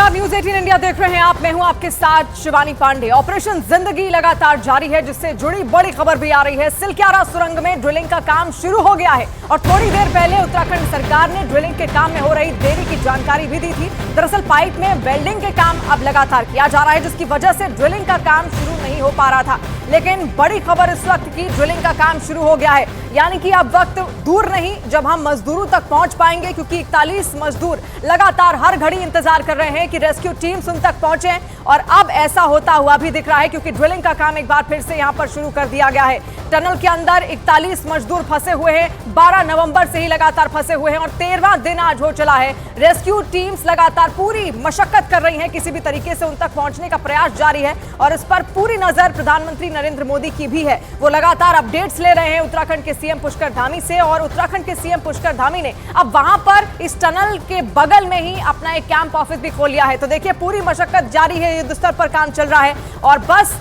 नमस्कार, news 18 India देख रहे हैं आप। मैं हूं आपके साथ शिवानी पांडे। ऑपरेशन जिंदगी लगातार जारी है, जिससे जुड़ी बड़ी खबर भी आ रही है। सिलक्यारा सुरंग में ड्रिलिंग का काम शुरू हो गया है और थोड़ी देर पहले उत्तराखंड सरकार ने ड्रिलिंग के काम में हो रही देरी की जानकारी भी दी थी। दरअसल पाइप में वेल्डिंग के काम अब लगातार किया जा रहा है, जिसकी वजह से ड्रिलिंग का काम शुरू नहीं हो पा रहा था। लेकिन बड़ी खबर इस वक्त की, ड्रिलिंग का काम शुरू हो गया है, यानी कि अब वक्त दूर नहीं जब हम मजदूरों तक पहुंच पाएंगे, क्योंकि 41 मजदूर लगातार हर घड़ी इंतजार कर रहे हैं कि रेस्क्यू टीम्स उन तक पहुंचे। और अब ऐसा होता हुआ भी दिख रहा है, क्योंकि ड्रिलिंग का काम एक बार फिर से यहां पर शुरू कर दिया गया है। टनल के अंदर 41 मजदूर फंसे हुए हैं, 12 नवंबर से ही लगातार फंसे हुए हैं और 13वां दिन आज हो चला है। रेस्क्यू टीम्स लगातार पूरी मशक्कत कर रही हैं, किसी भी तरीके से उन तक पहुंचने का प्रयास जारी है और इस पर पूरी नजर प्रधानमंत्री नरेंद्र मोदी की भी है। वो लगातार अपडेट्स ले रहे हैं उत्तराखंड के सीएम पुष्कर धामी से, और उत्तराखंड के सीएम पुष्कर धामी ने अब वहां पर इस टनल के बगल में ही अपना एक कैंप ऑफिस भी खोल लिया है। तो देखिए, पूरी मशक्कत जारी है, युद्ध स्तर पर काम चल रहा है और बस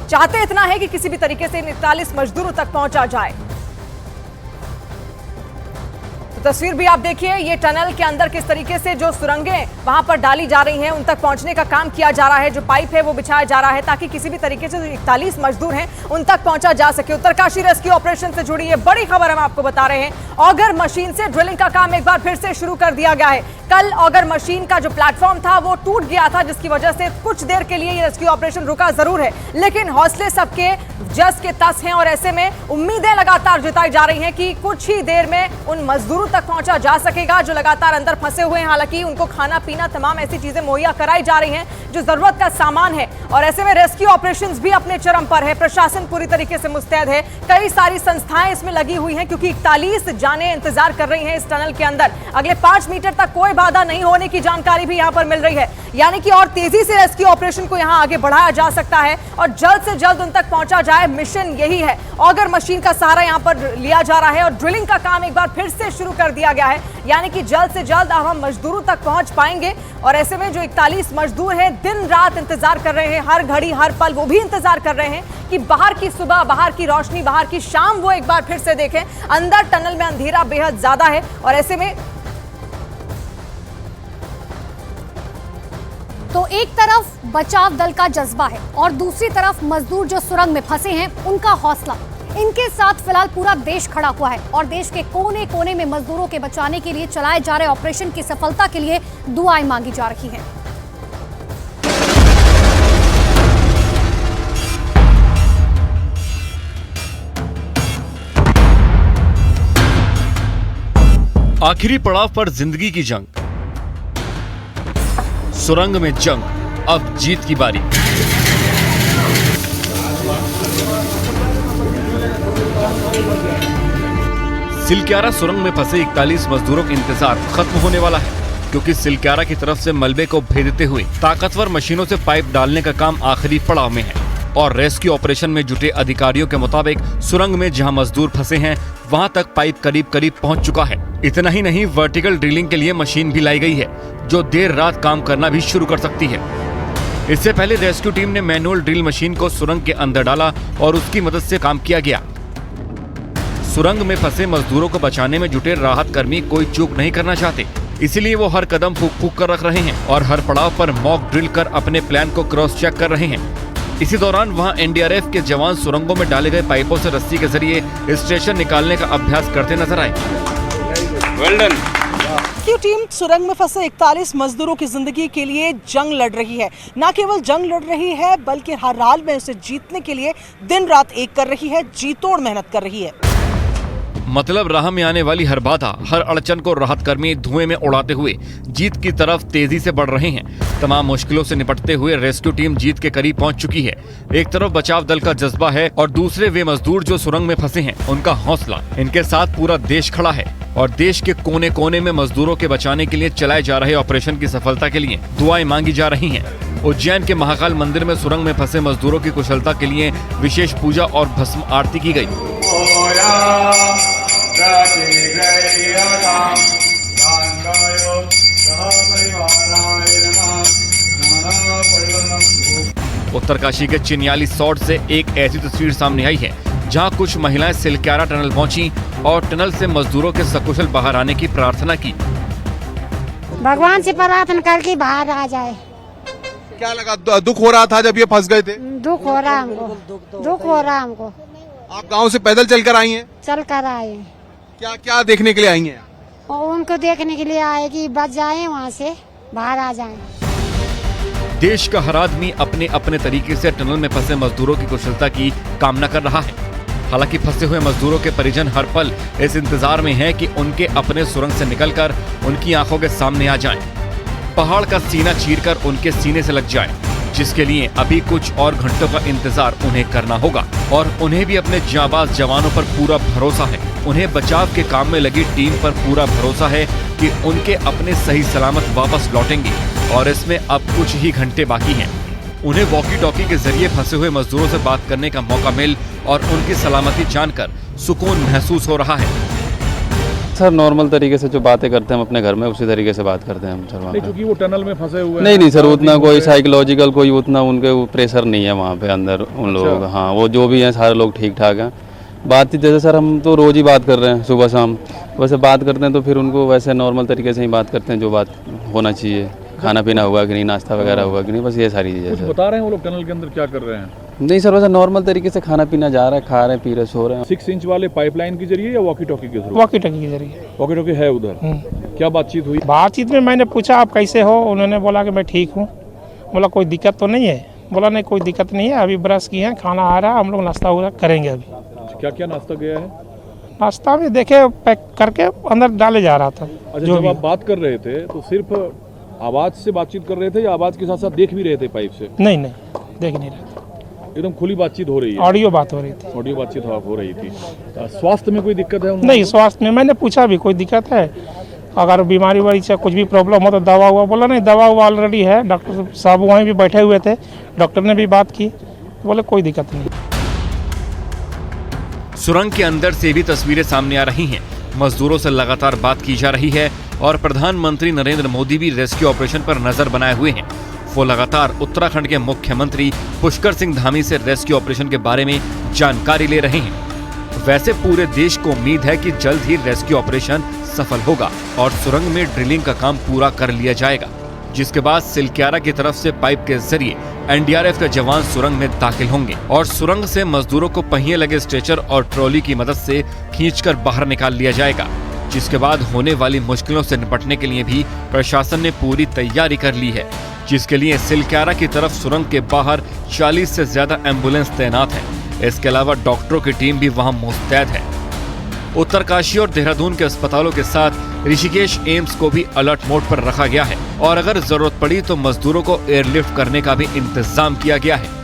चाहते इतना है कि किसी भी तरीके से इन 41 मजदूरों तक पहुंचा जाए। तो तस्वीर भी आप देखिए, ये टनल के अंदर किस तरीके से जो सुरंगें वहां पर डाली जा रही हैं, उन तक पहुंचने का काम किया जा रहा है। जो पाइप है वो बिछाया जा रहा है ताकि किसी भी तरीके से जो 41 मजदूर हैं उन तक पहुंचा जा सके। उत्तरकाशी रेस्क्यू ऑपरेशन से जुड़ी ये बड़ी खबर हम आपको बता रहे हैं। ऑगर मशीन से ड्रिलिंग का काम एक बार फिर से शुरू कर दिया गया है। कल ऑगर मशीन का जो प्लेटफॉर्म था वो टूट गया था, जिसकी वजह से कुछ देर के लिए ये रेस्क्यू ऑपरेशन रुका जरूर है, लेकिन हौसले सबके जस के तस हैं और ऐसे में उम्मीदें लगातार जताई जा रही हैं कि कुछ ही देर में उन मजदूरों तक पहुंचा जा सकेगा जो लगातार अंदर फंसे हुए हैं। हालांकि उनको खाना पीना तमाम ऐसी चीजें मुहैया कराई जा रही हैं जो जरूरत का सामान है और ऐसे में रेस्क्यू ऑपरेशंस भी अपने चरम पर है। प्रशासन पूरी तरीके से मुस्तैद है, कई सारी संस्थाएं इसमें लगी हुई हैं, क्योंकि 41 जानें इंतजार कर रही हैं इस टनल के अंदर। अगले 5 मीटर तक कोई बाधा नहीं होने की जानकारी भी यहां पर मिल रही है, यानी कि और तेजी से रेस्क्यू ऑपरेशन को यहां आगे बढ़ाया जा सकता है और जल्द से जल्द उन तक पहुंचा जाए। मिशन यही है। ऑगर मशीन का सहारा यहां पर लिया जा रहा है और ड्रिलिंग का काम एक बार फिर से शुरू कर दिया गया है, यानी कि जल्द से जल्द अब हम मजदूरों तक पहुंच पाएंगे। और ऐसे में जो 41 मजदूर हैं दिन रात इंतजार कर रहे हैं, हर घड़ी हर पल वो भी इंतजार कर रहे हैं कि बाहर की सुबह, बाहर की रोशनी, बाहर की शाम वो एक बार फिर से देखें। अंदर टनल में अंधेरा बेहद ज्यादा है और ऐसे में तो एक तरफ बचाव दल का जज्बा है और दूसरी तरफ मजदूर जो सुरंग में फंसे हैं उनका हौसला। इनके साथ फिलहाल पूरा देश खड़ा हुआ है और देश के कोने कोने में मजदूरों के बचाने के लिए चलाए जा रहे ऑपरेशन की सफलता के लिए दुआएं मांगी जा रही हैं। आखिरी पड़ाव पर जिंदगी की जंग, सुरंग में जंग, अब जीत की बारी। सिलक्यारा सुरंग में फंसे 41 मजदूरों का इंतजार खत्म होने वाला है, क्योंकि सिलक्यारा की तरफ से मलबे को भेदते हुए ताकतवर मशीनों से पाइप डालने का काम आखिरी पड़ाव में है। और रेस्क्यू ऑपरेशन में जुटे अधिकारियों के मुताबिक सुरंग में जहां मजदूर फंसे हैं वहां तक पाइप करीब करीब पहुंच चुका है। इतना ही नहीं, वर्टिकल ड्रिलिंग के लिए मशीन भी लाई गई है जो देर रात काम करना भी शुरू कर सकती है। इससे पहले रेस्क्यू टीम ने मैनुअल ड्रिल मशीन को सुरंग के अंदर डाला और उसकी मदद से काम किया गया। सुरंग में फंसे मजदूरों को बचाने में जुटे राहत कर्मी कोई चूक नहीं करना चाहते, इसीलिए वो हर कदम फूंक फूंक कर रख रहे हैं और हर पड़ाव पर मॉक ड्रिल कर अपने प्लान को क्रॉस चेक कर रहे हैं। इसी दौरान वहां एनडीआरएफ के जवान सुरंगों में डाले गए पाइपों से रस्सी के जरिए स्टेशन निकालने का अभ्यास करते नजर आए। Well done. रेस्क्यू टीम सुरंग में फंसे 41 मजदूरों की जिंदगी के लिए जंग लड़ रही है। न केवल जंग लड़ रही है, बल्कि हर हाल में उसे जीतने के लिए दिन रात एक कर रही है, जी तोड़ मेहनत कर रही है। मतलब राह में आने वाली हर बाधा, हर अड़चन को राहत कर्मी धुएं में उड़ाते हुए जीत की तरफ तेजी से बढ़ रहे हैं। तमाम मुश्किलों से निपटते हुए रेस्क्यू टीम जीत के करीब पहुंच चुकी है। एक तरफ बचाव दल का जज्बा है और दूसरे वे मजदूर जो सुरंग में फंसे हैं उनका हौसला। इनके साथ पूरा देश खड़ा है और देश के कोने कोने में मजदूरों के बचाने के लिए चलाए जा रहे ऑपरेशन की सफलता के लिए दुआएं मांगी जा रही हैं। उज्जैन के महाकाल मंदिर में सुरंग में फंसे मजदूरों की कुशलता के लिए विशेष पूजा और भस्म आरती की गई। उत्तरकाशी के चिन्याली सौड़ से एक ऐसी तस्वीर सामने आई है जहां कुछ महिलाएं सिलक्यारा टनल पहुंची और टनल से मजदूरों के सकुशल बाहर आने की प्रार्थना की। भगवान से प्रार्थना करके बाहर आ जाए। क्या लगा, दुख हो रहा था जब ये फंस गए थे? दुख हो रहा हमको, दुख हो रहा हमको। आप गांव से पैदल चलकर आई हैं? चल कर आए क्या क्या देखने के लिए आई हैं? और उनको देखने के लिए आए कि बच जाए, वहाँ से बाहर आ जाएं। देश का हर आदमी अपने अपने तरीके से टनल में फंसे मजदूरों की कुशलता की कामना कर रहा है। हालांकि फंसे हुए मजदूरों के परिजन हर पल इस इंतजार में हैं कि उनके अपने सुरंग से निकलकर उनकी आंखों के सामने आ जाएं। पहाड़ का सीना चीरकर उनके सीने से लग जाए, जिसके लिए अभी कुछ और घंटों का इंतजार उन्हें करना होगा। और उन्हें भी अपने जांबाज जवानों पर पूरा भरोसा है। उन्हें बचाव के काम में लगी टीम पर पूरा भरोसा है कि उनके अपने सही सलामत वापस लौटेंगे और इसमें अब कुछ ही घंटे बाकी हैं। उन्हें वॉकी टॉकी के जरिए फंसे हुए मजदूरों से बात करने का मौका मिल और उनकी सलामती जानकर सुकून महसूस हो रहा है। सर नॉर्मल तरीके से जो बातें करते हैं हम अपने घर में, उसी तरीके से बात करते हैं हम सर। नहीं, क्योंकि वो टनल में फंसे हुए नहीं सर, उतना कोई साइकोलॉजिकल कोई उतना उनके प्रेशर नहीं है वहाँ पे अंदर उन लोगों का। हाँ, वो जो भी हैं सारे लोग ठीक ठाक हैं। बातचीत जैसे सर हम तो रोज ही बात कर रहे हैं, सुबह शाम वैसे बात करते हैं, तो फिर उनको वैसे नॉर्मल तरीके से ही बात करते हैं जो बात होना चाहिए। खाना पीना हुआ कि नहीं, नाश्ता वगैरह हुआ कि नहीं, बस ये सारी चीज़ें। बता रहे हैं वो लोग टनल के अंदर क्या कर रहे हैं? नहीं सर, वैसे नॉर्मल तरीके से खाना पीना जा रहा है, खा रहे हैं, पी रहे, सो रहे हैं। 6 इंच वाले पाइपलाइन के जरिए या वॉकी टॉकी के थ्रू? वॉकी टॉकी के जरिए। वॉकी टॉकी है उधर। क्या बातचीत हुई? बातचीत में मैंने पूछा आप कैसे हो, उन्होंने बोला कि मैं ठीक हूँ। बोला कोई दिक्कत तो नहीं है? बोला नहीं कोई दिक्कत नहीं है, अभी ब्रश किए हैं, खाना आ रहा है, हम लोग नाश्ता वगैरह करेंगे अभी। क्या क्या नाश्ता गया है? नाश्ता भी देखे पैक करके अंदर डाले जा रहा था। अच्छा, जब आप बात कर रहे थे तो सिर्फ आवाज से बातचीत कर रहे थे या आवाज के साथ साथ देख भी रहे थे पाइप से? नहीं देख नहीं रहे थे, एकदम खुली बातचीत हो रही है? ऑडियो बात हो रही थी। ऑडियो बातचीत हो रही थी। स्वास्थ्य में कोई दिक्कत है? नहीं, स्वास्थ्य में मैंने पूछा भी कोई दिक्कत है, अगर बीमारी वारी से कुछ भी प्रॉब्लम हो तो दवा हुआ। बोला नहीं, दवा हुआ ऑलरेडी है। डॉक्टर साहब वहीं भी बैठे हुए थे, डॉक्टर ने भी बात की, बोले कोई दिक्कत नहीं। सुरंग के अंदर से भी तस्वीरें सामने आ रही हैं। मजदूरों से लगातार बात की जा रही है और प्रधानमंत्री नरेंद्र मोदी भी रेस्क्यू ऑपरेशन पर नजर बनाए हुए हैं। वो लगातार उत्तराखंड के मुख्यमंत्री पुष्कर सिंह धामी से रेस्क्यू ऑपरेशन के बारे में जानकारी ले रहे हैं। वैसे पूरे देश को उम्मीद है कि जल्द ही रेस्क्यू ऑपरेशन सफल होगा और सुरंग में ड्रिलिंग का काम पूरा कर लिया जाएगा, जिसके बाद सिलक्यारा की तरफ से पाइप के जरिए एनडीआरएफ के जवान सुरंग में दाखिल होंगे और सुरंग से मजदूरों को पहिए लगे स्ट्रेचर और ट्रॉली की मदद से खींचकर बाहर निकाल लिया जाएगा। जिसके बाद होने वाली मुश्किलों से निपटने के लिए भी प्रशासन ने पूरी तैयारी कर ली है, जिसके लिए सिलक्यारा की तरफ सुरंग के बाहर 40 से ज्यादा एम्बुलेंस तैनात है। इसके अलावा डॉक्टरों की टीम भी वहां मुस्तैद है। उत्तरकाशी और देहरादून के अस्पतालों के साथ ऋषिकेश एम्स को भी अलर्ट मोड पर रखा गया है और अगर जरूरत पड़ी तो मजदूरों को एयरलिफ्ट करने का भी इंतजाम किया गया है।